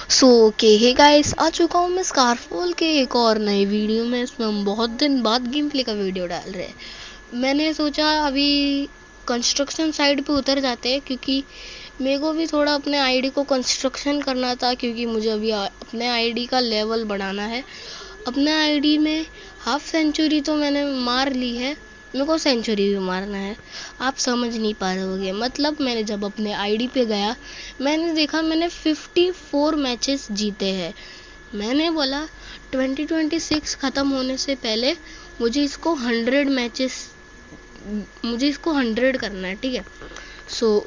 So okay hey guys, आ चुका हूँ मैं स्कारफॉल के एक और नए वीडियो में। इसमें हम बहुत दिन बाद गेम प्ले का वीडियो डाल रहे हैं। मैंने सोचा अभी कंस्ट्रक्शन साइड पे उतर जाते हैं, क्योंकि मेरे को भी थोड़ा अपने आईडी को कंस्ट्रक्शन करना था, क्योंकि मुझे अभी अपने आईडी का लेवल बढ़ाना है। अपने आईडी में हाफ सेंचुरी तो मैंने मार ली है, मेरे को सेंचुरी भी मारना है। आप समझ नहीं पा रहे होगे। मतलब मैंने जब अपने आईडी पे गया, मैंने देखा मैंने 54 मैचेस जीते हैं। मैंने बोला 2026 ख़त्म होने से पहले मुझे इसको 100 करना है, ठीक है।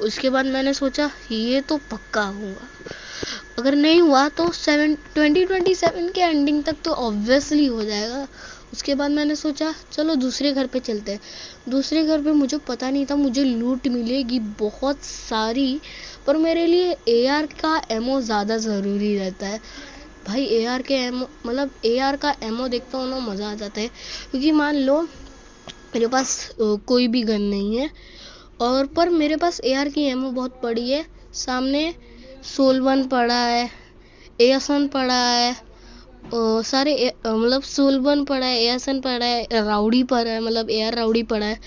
उसके बाद मैंने सोचा ये तो पक्का हुआ, अगर नहीं हुआ तो 2027 के एंडिंग तक तो ऑब्वियसली हो जाएगा। उसके बाद मैंने सोचा चलो दूसरे घर पे चलते हैं। दूसरे घर पे मुझे पता नहीं था मुझे लूट मिलेगी बहुत सारी, पर मेरे लिए एआर का एमओ ज़्यादा ज़रूरी रहता है। भाई एआर के एमओ, मतलब एआर का एमओ देखता हूँ ना, मज़ा आ जाता है। क्योंकि मान लो मेरे पास कोई भी गन नहीं है, और पर मेरे पास एआर की एमओ बहुत पड़ी है। सामने सोल 1 पड़ा है, एएस1 पड़ा है, सारे मतलब सोल 1 पड़ा है, एएसएन पड़ा है, राउडी पड़ा है, मतलब एआर राउडी पड़ा है।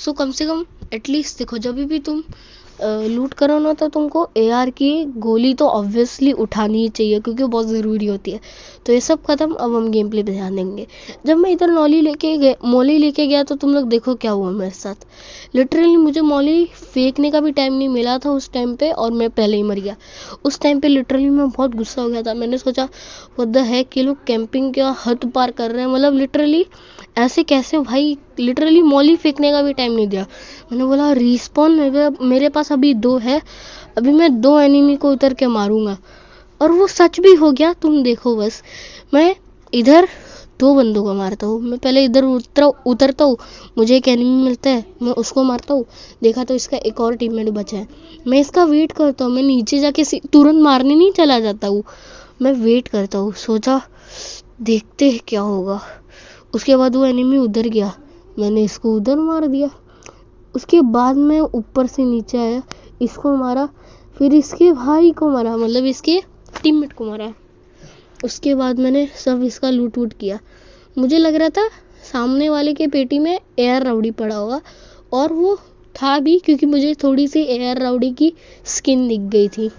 कम से कम एटलीस्ट देखो, जब भी तुम लूट करो ना, तो तुमको एआर की गोली तो ऑब्वियसली उठानी ही चाहिए, क्योंकि बहुत ज़रूरी होती है। तो ये सब ख़त्म, अब हम गेम प्ले पे ध्यान देंगे। जब मैं इधर मोली लेके गया तो तुम लोग देखो क्या हुआ मेरे साथ। लिटरली मुझे मॉली फेंकने का भी टाइम नहीं मिला था उस टाइम पे, और मैं पहले ही मर गया। उस टाइम पे लिटरली मैं बहुत गुस्सा हो गया था। मैंने सोचा व्हाट द हेक, ये लोग कैंपिंग क्या हद पार कर रहे हैं। मतलब लिटरली ऐसे कैसे भाई, लिटरली मॉली फेंकने का भी टाइम नहीं दिया। मैंने बोला रिस्पॉन मेरे पास अभी 2 है, अभी मैं 2 एनिमी को उतर के मारूंगा। और वो सच भी हो गया। तुम देखो बस, मैं इधर 2 बंदों को मारता हूँ, मैं पहले इधर उतरता हूँ, मुझे एक एनिमी मिलता है, मैं उसको मारता हूँ। देखा तो इसका एक और टीममेट बचा है, मैं इसका वेट करता हूँ। मैं नीचे जाके तुरंत मारने नहीं चला जाता हूँ, मैं वेट करता हूँ। सोचा देखते हैं क्या होगा। उसके बाद वो एनिमी उधर गया, मैंने इसको उधर मार दिया। उसके बाद मैं ऊपर से नीचे आया, इसको मारा, फिर इसके भाई को मारा, मतलब इसके टीममेट को मारा। उसके बाद मैंने सब इसका लूट वूट किया। मुझे लग रहा था सामने वाले के पेटी में एआर राउडी पड़ा होगा, और वो था भी, क्योंकि मुझे थोड़ी सी एआर राउडी की स्किन दिख गई थी।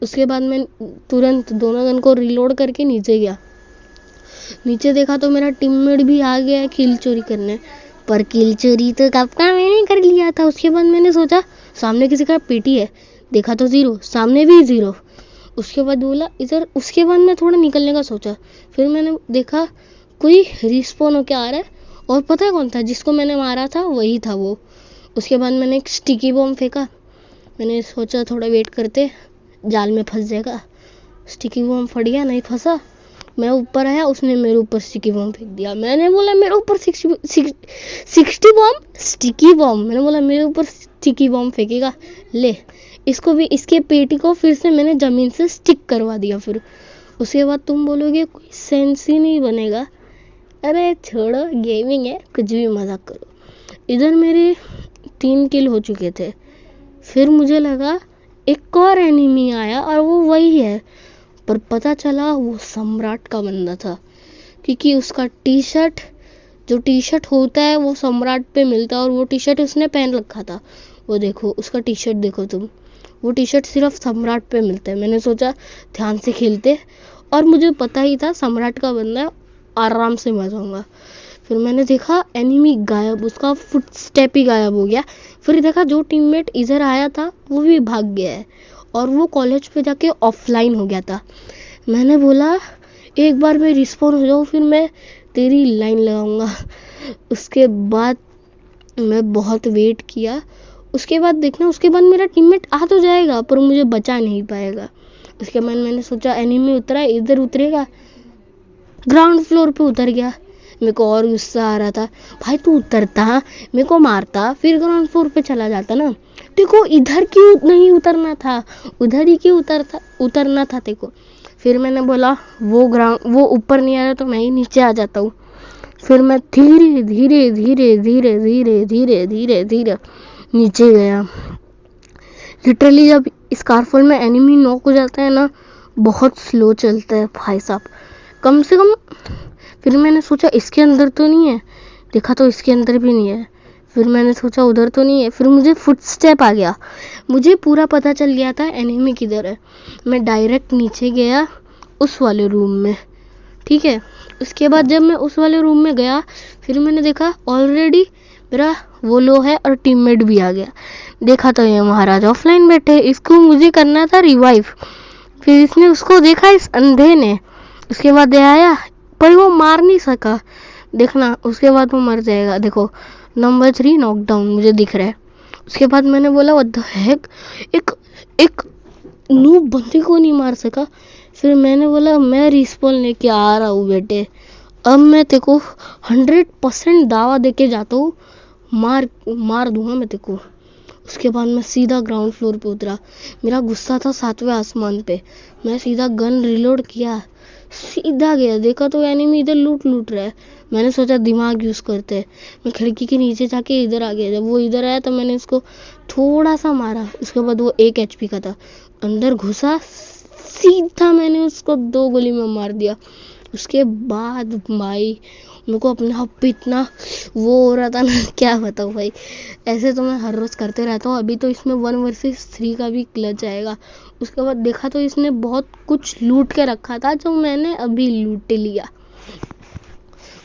उसके बाद मैं तुरंत दोनों गन को रिलोड करके नीचे गया। नीचे देखा तो मेरा टीममेट भी आ गया है किल चोरी करने, पर किल चोरी तो कब का मैंने कर लिया था। उसके बाद मैंने सोचा सामने किसी का पेटी है, देखा तो 0, सामने भी 0। उसके बाद बोला इधर। उसके बाद मैं थोड़ा निकलने का सोचा, फिर मैंने देखा कोई रिस्पॉन होके आ रहा है, और पता है कौन था जिसको मैंने मारा था, वही था वो। उसके बाद मैंने एक स्टिकी बॉम्ब फेंका, मैंने सोचा थोड़ा वेट करते, जाल में फंस जाएगा। स्टिकी बॉम्ब फट गया, नहीं फंसा। मैं ऊपर आया, उसने मेरे ऊपर स्टिकी बॉम्ब फेंक दिया। मैंने बोला मेरे ऊपर 60 बॉम्ब स्टिकी बॉम्ब, मैंने बोला मेरे ऊपर स्टिकी बॉम्ब फेंकेगा, ले इसको भी, इसके पेटी को फिर से मैंने ज़मीन से स्टिक करवा दिया। फिर उसके बाद तुम बोलोगे कोई सेंस ही नहीं बनेगा। अरे छोड़ो, गेमिंग है, कुछ भी मजाक करो। इधर मेरे 3 किल हो चुके थे। फिर मुझे लगा एक और एनिमी आया, और वो वही है, पर पता चला वो सम्राट का बंदा था, क्योंकि उसका टी शर्ट होता है वो सम्राट पे मिलता है, और वो टी शर्ट उसने पहन रखा था। वो देखो उसका टी शर्ट देखो तुम, वो टी शर्ट सिर्फ सम्राट पे मिलता है। मैंने सोचा ध्यान से खेलते, और मुझे पता ही था सम्राट का बंदा, आराम से मर जाऊंगा। फिर मैंने देखा एनिमी गायब, उसका फुट स्टेप ही गायब हो गया। फिर देखा जो टीममेट इधर आया था वो भी भाग गया है, और वो कॉलेज पे जाके ऑफलाइन हो गया था। मैंने बोला एक बार मैं रिस्पॉन हो जाऊँ, फिर मैं तेरी लाइन लगाऊंगा। उसके बाद मैं बहुत वेट किया। उसके बाद देखना, उसके बाद मेरा टीममेट आ तो जाएगा, पर मुझे बचा नहीं पाएगा। उसके बाद मैंने सोचा एनिमी उतरा, इधर उतरेगा, ग्राउंड फ्लोर पे उतर गया। मेरे को और गुस्सा आ रहा था, भाई तू उतरता, मेरे को मारता, फिर ग्राउंड फ्लोर पे चला जाता ना। देखो इधर क्यों नहीं उतरना था, उधर ही क्यों उतरना था देखो। फिर मैंने बोला वो ऊपर नहीं आ रहा तो मैं ही नीचे आ जाता हूँ। फिर मैं धीरे धीरे धीरे धीरे धीरे धीरे धीरे धीरे नीचे गया। लिटरली जब स्कारफॉल में एनिमी नॉक हो जाता है ना, बहुत स्लो चलता है भाई साहब, कम से कम। फिर मैंने सोचा इसके अंदर तो नहीं है, देखा तो इसके अंदर भी नहीं है। फिर मैंने सोचा उधर तो नहीं है, फिर मुझे फुटस्टेप आ गया, मुझे पूरा पता चल गया था एनिमी किधर है। मैं डायरेक्ट नीचे गया उस वाले रूम में, ठीक है। उसके बाद जब मैं उस वाले रूम में गया, फिर मैंने देखा ऑलरेडी मेरा वो लो है और टीममेट भी आ गया। देखा तो ये महाराज ऑफलाइन बैठे, इसको मुझे करना था रिवाइव। फिर इसने उसको देखा, इस अंधे ने। उसके बाद ये आया, पर वो मार नहीं सका, देखना उसके बाद वो मर जाएगा। देखो नंबर 3 नॉकडाउन मुझे दिख रहा है। उसके बाद मैंने बोला व्हाट द हेक, एक नूब बंदे को नहीं मार सका। फिर मैंने बोला मैं रिस्पॉन लेके आ रहा हूँ बेटे, अब मैं तेरे को 100% दावा देके जाता हूँ, मार दूंगा मैं तेरे को। उसके बाद मैं सीधा ग्राउंड फ्लोर पे उतरा, मेरा गुस्सा था 7वें आसमान पे। मैं सीधा गन रिलोड किया, सीधा गया, देखा तो एनिमी इधर लूट रहा है। मैंने सोचा दिमाग यूज करते हैं, मैं खिड़की के नीचे जाके इधर आ गया। जब वो इधर आया तो मैंने इसको थोड़ा सा मारा। उसके बाद वो 1 HP का था, अंदर घुसा, सीधा मैंने उसको 2 गोली में मार दिया। उसके बाद भाई मेरे को अपने आप पे इतना वो हो रहा था ना, क्या बताऊँ भाई। ऐसे तो मैं हर रोज करते रहता हूँ, अभी तो इसमें 1 वर्सेस 3 का भी क्लच आएगा। उसके बाद देखा तो इसने बहुत कुछ लूट के रखा था, जो मैंने अभी लूट लिया।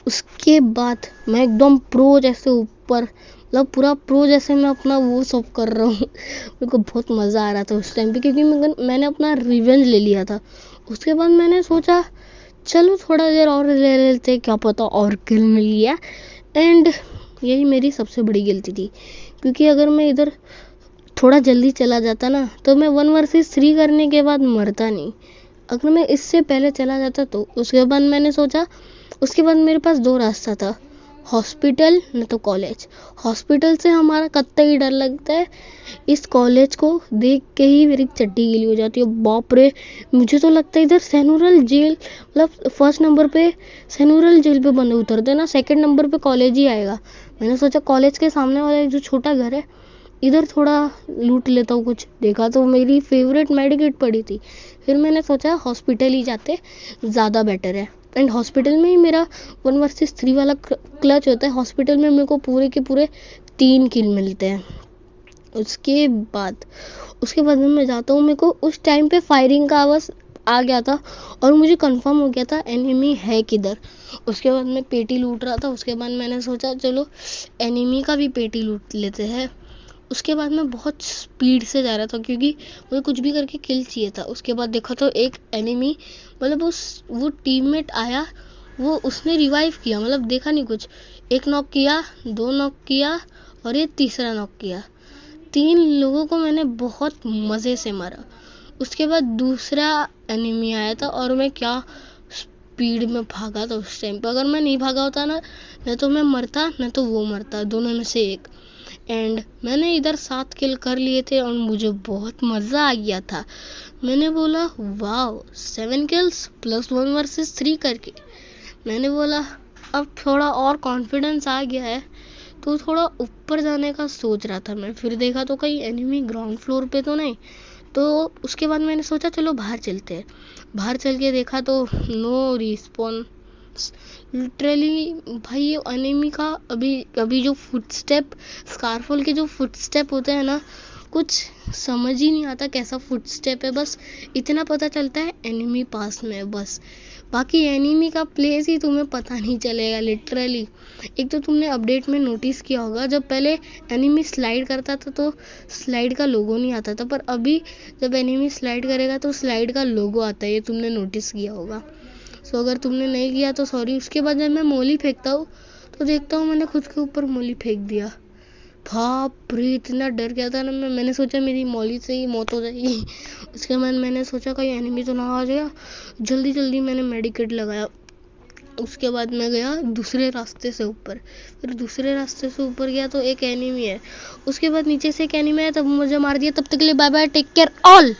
उसके बाद मैं एकदम प्रो जैसे ऊपर, मतलब पूरा प्रो जैसे मैं अपना वो सब कर रहा हूँ। मेरे को बहुत मज़ा आ रहा था उस टाइम पे, क्योंकि मैंने अपना रिवेंज ले लिया था। उसके बाद मैंने सोचा चलो थोड़ा देर और ले लेते, क्या पता और किल मिल गया। एंड यही मेरी सबसे बड़ी गलती थी, क्योंकि अगर मैं इधर थोड़ा जल्दी चला जाता ना, तो मैं 1 वर्सेस 3 करने के बाद मरता नहीं। अगर मैं इससे पहले चला जाता तो उसके बाद मैंने सोचा, उसके बाद मेरे पास 2 रास्ता था, हॉस्पिटल न तो कॉलेज। हॉस्पिटल से हमारा कतई डर लगता है, इस कॉलेज को देख के ही मेरी चड्डी गीली हो जाती है। बाप रे, मुझे तो लगता है इधर सैनुरल जेल, मतलब फर्स्ट नंबर पे सैनुरल जेल पे बंदे उतरते ना, सेकंड नंबर पे कॉलेज ही आएगा। मैंने सोचा कॉलेज के सामने वाला जो छोटा घर है, इधर थोड़ा लूट लेता हूँ कुछ। देखा तो मेरी फेवरेट मेडिकेट पड़ी थी। फिर मैंने सोचा हॉस्पिटल ही जाते, ज़्यादा बेटर है। एंड हॉस्पिटल में ही मेरा 1 वर्सेस 3 वाला क्लच होता है। हॉस्पिटल में मेरे को पूरे के पूरे 3 किल मिलते हैं। उसके बाद मैं जाता हूँ, मेरे को उस टाइम पे फायरिंग का आवाज़ आ गया था और मुझे कंफर्म हो गया था एनिमी है किधर। उसके बाद मैं पेटी लूट रहा था। उसके बाद मैंने सोचा चलो एनिमी का भी पेटी लूट लेते हैं। उसके बाद मैं बहुत स्पीड से जा रहा था, क्योंकि मुझे कुछ भी करके किल चाहिए था। उसके बाद देखा तो एक एनिमी, मतलब वो टीममेट आया, वो उसने रिवाइव किया, मतलब देखा नहीं कुछ। 1 नॉक किया, 2 नॉक किया और ये तीसरा नॉक किया। 3 लोगों को मैंने बहुत मज़े से मारा। उसके बाद दूसरा एनिमी आया था और मैं क्या स्पीड में भागा था उस टाइम पर। अगर मैं नहीं भागा होता ना, न तो मैं मरता न तो वो मरता, दोनों में से एक। एंड मैंने इधर 7 किल कर लिए थे और मुझे बहुत मज़ा आ गया था। मैंने बोला वाओ, 7 किल्स प्लस 1 वर्सेस 3 करके। मैंने बोला अब थोड़ा और कॉन्फिडेंस आ गया है, तो थोड़ा ऊपर जाने का सोच रहा था मैं। फिर देखा तो कहीं एनिमी ग्राउंड फ्लोर पे तो नहीं, तो उसके बाद मैंने सोचा चलो बाहर चलते हैं। बाहर चल के देखा तो नो रिस्पॉन्स, लिटरली भाई। ये एनिमी का अभी जो फुटस्टेप, स्कारफॉल के जो फुटस्टेप होते हैं ना, कुछ समझ ही नहीं आता कैसा फुटस्टेप है। बस इतना पता चलता है एनिमी पास में है बस, बाकी एनिमी का प्लेस ही तुम्हें पता नहीं चलेगा लिटरली। एक तो तुमने अपडेट में नोटिस किया होगा, जब पहले एनिमी स्लाइड करता था तो स्लाइड का लोगो नहीं आता था, पर अभी जब एनिमी स्लाइड करेगा तो स्लाइड का लोगो आता है, ये तुमने नोटिस किया होगा। सो अगर तुमने नहीं किया तो सॉरी। उसके बाद जब मैं मोली फेंकता हूँ तो देखता हूँ मैंने खुद के ऊपर मोली फेंक दिया। बाप रे, इतना डर गया था ना मैंने सोचा मेरी मोली से ही मौत हो जाएगी। उसके बाद मैंने सोचा कहीं एनिमी तो ना आ जाएगा, जल्दी मैंने मेडिकेट लगाया। उसके बाद मैं गया दूसरे रास्ते से ऊपर। फिर दूसरे रास्ते से ऊपर गया तो एक एनिमी है। उसके बाद नीचे से एक एनिमी है, तब मुझे मार दिया। तब तक के लिए bye bye, take care all.